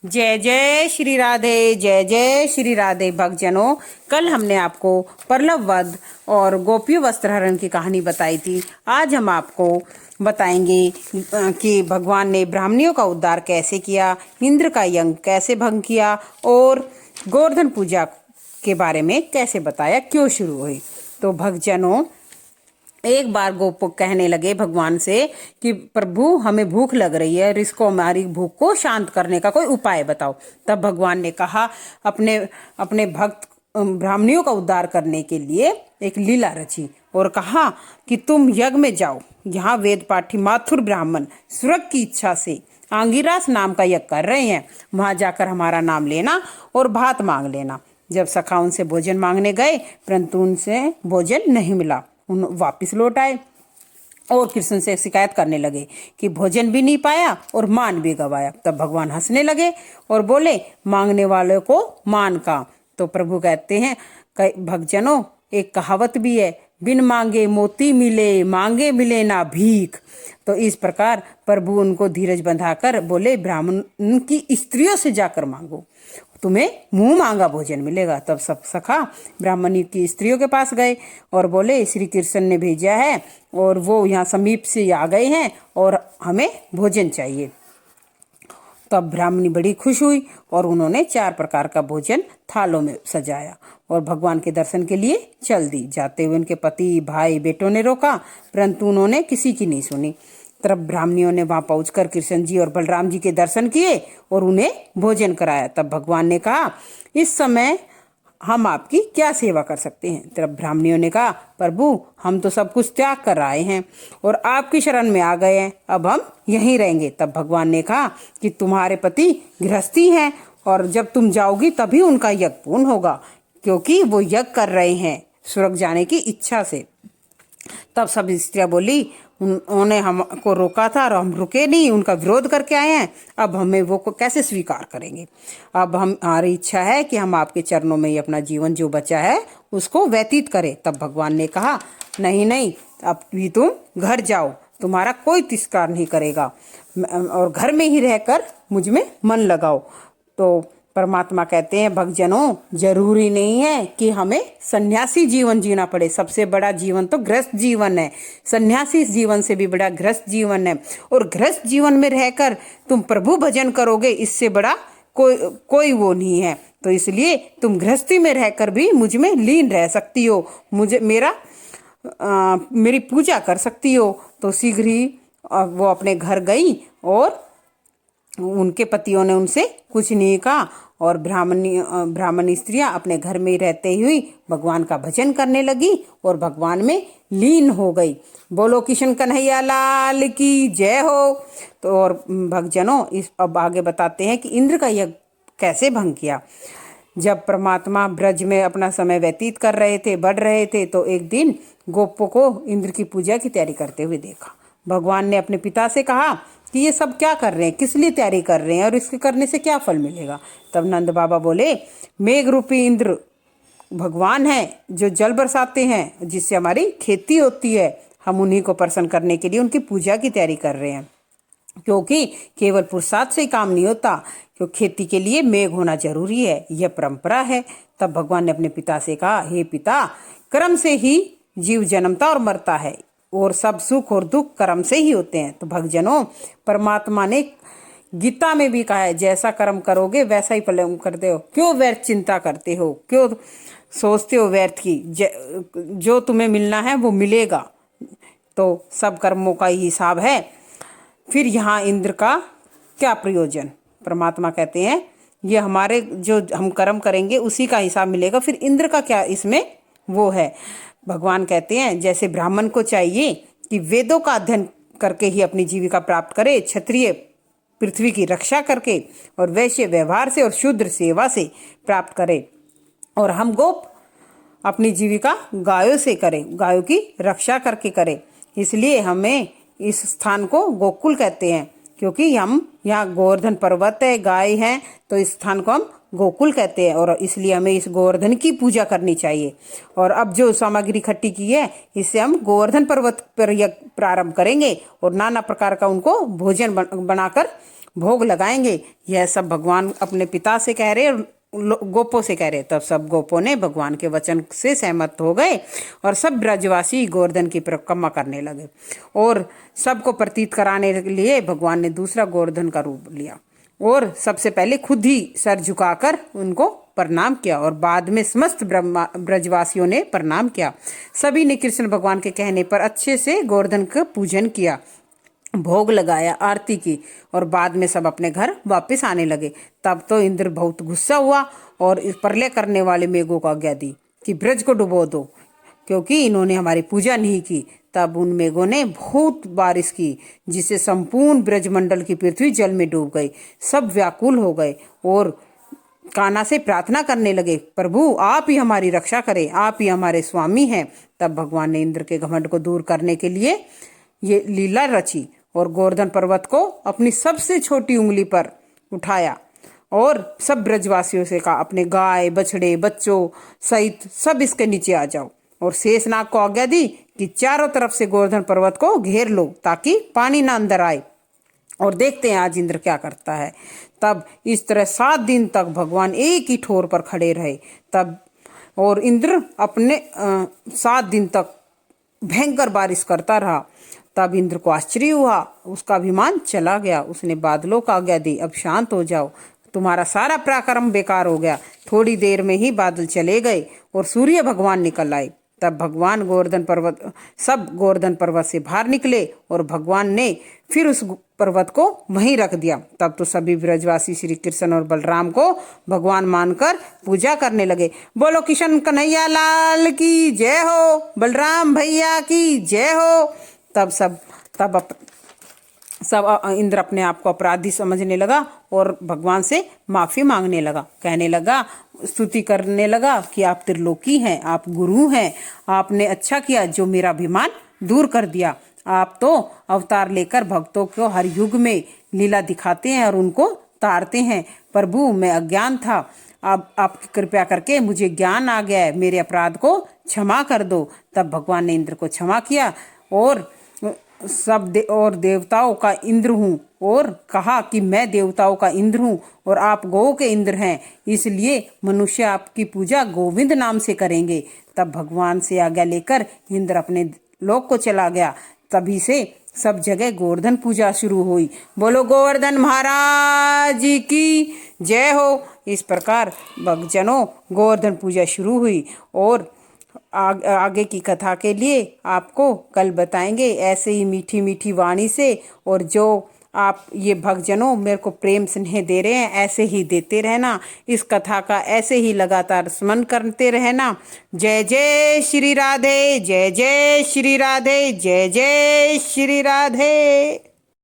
जय जय श्री राधे, जय जय श्री राधे भक्तजनों। कल हमने आपको प्रलव वध और गोपी वस्त्रहरण की कहानी बताई थी। आज हम आपको बताएंगे कि भगवान ने ब्राह्मणियों का उद्धार कैसे किया, इंद्र का यज्ञ कैसे भंग किया और गोवर्धन पूजा के बारे में कैसे बताया, क्यों शुरू हुई। तो भक्तजनों, एक बार गोप कहने लगे भगवान से कि प्रभु हमें भूख लग रही है और इसको हमारी भूख को शांत करने का कोई उपाय बताओ। तब भगवान ने कहा अपने अपने भक्त ब्राह्मणियों का उद्धार करने के लिए एक लीला रची और कहा कि तुम यज्ञ में जाओ। यहाँ वेद पाठी माथुर ब्राह्मण स्वर्ग की इच्छा से आंगिरास नाम का यज्ञ कर रहे हैं। वहां जाकर हमारा नाम लेना और भात मांग लेना। जब सखा उनसे भोजन मांगने गए परंतु उनसे भोजन नहीं मिला। उन वापिस लौट आए और कृष्ण से शिकायत करने लगे कि भोजन भी नहीं पाया और मान भी गवाया। तब भगवान हंसने लगे और बोले मांगने वालों को मान का। तो प्रभु कहते हैं भक्तजनों, एक कहावत भी है, बिन मांगे मोती मिले, मांगे मिले ना भीख। तो इस प्रकार प्रभु उनको धीरज बंधाकर बोले ब्राह्मण की स्त्रियों से जाकर मांगो, तुम्हें मुंह मांगा भोजन मिलेगा। तब सब सखा ब्राह्मणी की स्त्रियों के पास गए और बोले श्री कृष्ण ने भेजा है और वो यहाँ समीप से आ गए हैं और हमें भोजन चाहिए। तब ब्राह्मणी बड़ी खुश हुई और उन्होंने 4 प्रकार का भोजन थालों में सजाया और भगवान के दर्शन के लिए चल दी। जाते हुए उनके पति भाई बेटों ने रोका परंतु उन्होंने किसी की नहीं सुनी। तब ब्राह्मणियों ने वहां पहुंचकर कृष्ण जी और बलराम जी के दर्शन किए और उन्हें भोजन कराया। तब भगवान ने कहा इस समय हम आपकी क्या सेवा कर सकते हैं। तब ब्राह्मणियों ने कहा प्रभु हम तो सब कुछ त्याग कर आए हैं और आपकी शरण में आ गए हैं, अब हम यहीं रहेंगे। तब भगवान ने कहा कि तुम्हारे पति गृहस्थी हैं और जब तुम जाओगी तभी उनका यज्ञ पूर्ण होगा, क्योंकि वो यज्ञ कर रहे हैं स्वर्ग जाने की इच्छा से। तब सब स्त्रियां बोली उन्होंने हमको रोका था और हम रुके नहीं, उनका विरोध करके आए हैं, अब हमें वो कैसे स्वीकार करेंगे। अब हमारी इच्छा है कि हम आपके चरणों में ही अपना जीवन जो बचा है उसको व्यतीत करें। तब भगवान ने कहा नहीं नहीं, अब भी तुम घर जाओ, तुम्हारा कोई तिरस्कार नहीं करेगा और घर में ही रहकर मुझ में मन लगाओ। तो परमात्मा कहते हैं भक्तजनों, जरूरी नहीं है कि हमें सन्यासी जीवन जीना पड़े। सबसे बड़ा जीवन तो गृहस्थ जीवन है, सन्यासी जीवन से भी बड़ा गृहस्थ जीवन है। और गृहस्थ जीवन में रहकर तुम प्रभु भजन करोगे, इससे बड़ा कोई वो नहीं है। तो इसलिए तुम गृहस्थी में रहकर भी मुझ में लीन रह सकती हो, मुझे मेरी पूजा कर सकती हो। तो शीघ्र ही वो अपने घर गई और उनके पतियों ने उनसे कुछ नहीं कहा और ब्राह्मणी स्त्रियां अपने घर में ही रहते हुए भगवान का भजन करने लगी और भगवान में लीन हो गई। बोलो कृष्ण कन्हैया लाल की जय हो। तो और भक्तजनों, इस अब आगे बताते हैं कि इंद्र का यज्ञ कैसे भंग किया। जब परमात्मा ब्रज में अपना समय व्यतीत कर रहे थे, बढ़ रहे थे, तो एक दिन गोपों को इंद्र की पूजा की तैयारी करते हुए देखा। भगवान ने अपने पिता से कहा कि ये सब क्या कर रहे हैं, किस लिए तैयारी कर रहे हैं और इसके करने से क्या फल मिलेगा। तब नंद बाबा बोले मेघ रूपी इंद्र भगवान है जो जल बरसाते हैं, जिससे हमारी खेती होती है। हम उन्हीं को प्रसन्न करने के लिए उनकी पूजा की तैयारी कर रहे हैं, क्योंकि केवल पुरुषार्थ से काम नहीं होता, क्योंकि खेती के लिए मेघ होना जरूरी है, यह परंपरा है। तब भगवान ने अपने पिता से कहा हे पिता, कर्म से ही जीव जन्मता और मरता है और सब सुख और दुख कर्म से ही होते हैं। तो भक्तजनों, परमात्मा ने गीता में भी कहा है जैसा कर्म करोगे वैसा ही फल करते हो। क्यों व्यर्थ चिंता करते हो, क्यों सोचते हो व्यर्थ की, जो तुम्हें मिलना है वो मिलेगा। तो सब कर्मों का ही हिसाब है। फिर यहाँ इंद्र का क्या प्रयोजन। परमात्मा कहते हैं ये हमारे जो हम कर्म करेंगे उसी का हिसाब मिलेगा, फिर इंद्र का क्या इसमें वो है। भगवान कहते हैं जैसे ब्राह्मण को चाहिए कि वेदों का अध्ययन करके ही अपनी जीविका प्राप्त करे, क्षत्रिय पृथ्वी की रक्षा करके और वैश्य व्यवहार से और शूद्र सेवा से प्राप्त करे, और हम गोप अपनी जीविका गायों से करें, गायों की रक्षा करके करें। इसलिए हमें इस स्थान को गोकुल कहते हैं, क्योंकि हम यहाँ गोवर्धन पर्वत है, गाय हैं, तो इस स्थान को हम गोकुल कहते हैं और इसलिए हमें इस गोवर्धन की पूजा करनी चाहिए। और अब जो सामग्री इकट्ठी की है इससे हम गोवर्धन पर्वत पर यज्ञ प्रारंभ करेंगे और नाना प्रकार का उनको भोजन बनाकर भोग लगाएंगे। यह सब भगवान अपने पिता से कह रहे, गोपों से कह रहे। तब सब गोपों ने भगवान के वचन से सहमत हो गए और सब ब्रजवासी गोवर्धन की परिक्रमा करने लगे। और सबको प्रतीत कराने के लिए भगवान ने दूसरा गोवर्धन का रूप लिया और सबसे पहले खुद ही सर झुकाकर उनको प्रणाम किया और बाद में समस्त ब्रजवासियों ने प्रणाम किया। सभी ने कृष्ण भगवान के कहने पर अच्छे से गोवर्धन का पूजन किया, भोग लगाया, आरती की और बाद में सब अपने घर वापस आने लगे। तब तो इंद्र बहुत गुस्सा हुआ और इस प्रलय करने वाले मेघों को आज्ञा दी कि ब्रज को डुबो दो, क्योंकि इन्होंने हमारी पूजा नहीं की। तब उन मेघों ने बहुत बारिश की, जिससे संपूर्ण ब्रजमंडल की पृथ्वी जल में डूब गई। सब व्याकुल हो गए और कान्हा से प्रार्थना करने लगे, प्रभु आप ही हमारी रक्षा करें, आप ही हमारे स्वामी हैं। तब भगवान ने इंद्र के घमंड को दूर करने के लिए ये लीला रची और गोवर्धन पर्वत को अपनी सबसे छोटी उंगली पर उठाया और सब ब्रजवासियों से कहा, अपने गाय बछड़े बच्चों सहित सब इसके नीचे आ जाओ। और शेषनाग को आज्ञा दी कि चारों तरफ से गोवर्धन पर्वत को घेर लो ताकि पानी ना अंदर आए, और देखते हैं आज इंद्र क्या करता है। तब इस तरह 7 दिन तक भगवान एक ही ठोर पर खड़े रहे। तब और इंद्र अपने 7 दिन तक भयंकर बारिश करता रहा। तब इंद्र को आश्चर्य हुआ, उसका अभिमान चला गया। उसने बादलों को आज्ञा दी, अब शांत हो जाओ, तुम्हारा सारा पराक्रम बेकार हो गया। थोड़ी देर में ही बादल चले गए और सूर्य भगवान निकल आए। तब भगवान गोवर्धन पर्वत से बाहर निकले और भगवान ने फिर उस पर्वत को वहीं रख दिया। तब तो सभी ब्रजवासी श्री कृष्ण और बलराम को भगवान मानकर पूजा करने लगे। बोलो कृष्ण कन्हैया लाल की जय हो, बलराम भैया की जय हो। सब इंद्र अपने आप को अपराधी समझने लगा और भगवान से माफ़ी मांगने लगा, कहने लगा, स्तुति करने लगा कि आप त्रिलोकी हैं, आप गुरु हैं, आपने अच्छा किया जो मेरा अभिमान दूर कर दिया। आप तो अवतार लेकर भक्तों को हर युग में लीला दिखाते हैं और उनको तारते हैं। प्रभु मैं अज्ञान था, अब आप कृपया करके मुझे ज्ञान आ गया है, मेरे अपराध को क्षमा कर दो। तब भगवान ने इंद्र को क्षमा किया और और देवताओं का इंद्र हूँ, और कहा कि मैं देवताओं का इंद्र हूँ और आप गौ के इंद्र हैं, इसलिए मनुष्य आपकी पूजा गोविंद नाम से करेंगे। तब भगवान से आज्ञा लेकर इंद्र अपने लोक को चला गया। तभी से सब जगह गोवर्धन पूजा शुरू हुई। बोलो गोवर्धन महाराज की जय हो। इस प्रकार भक्तजनों गोवर्धन पूजा शुरू हुई और आगे की कथा के लिए आपको कल बताएंगे ऐसे ही मीठी मीठी वाणी से। और जो आप ये भक्तजनों मेरे को प्रेम स्नेह दे रहे हैं, ऐसे ही देते रहना, इस कथा का ऐसे ही लगातार स्मरण करते रहना। जय जय श्री राधे, जय जय श्री राधे, जय जय श्री राधे।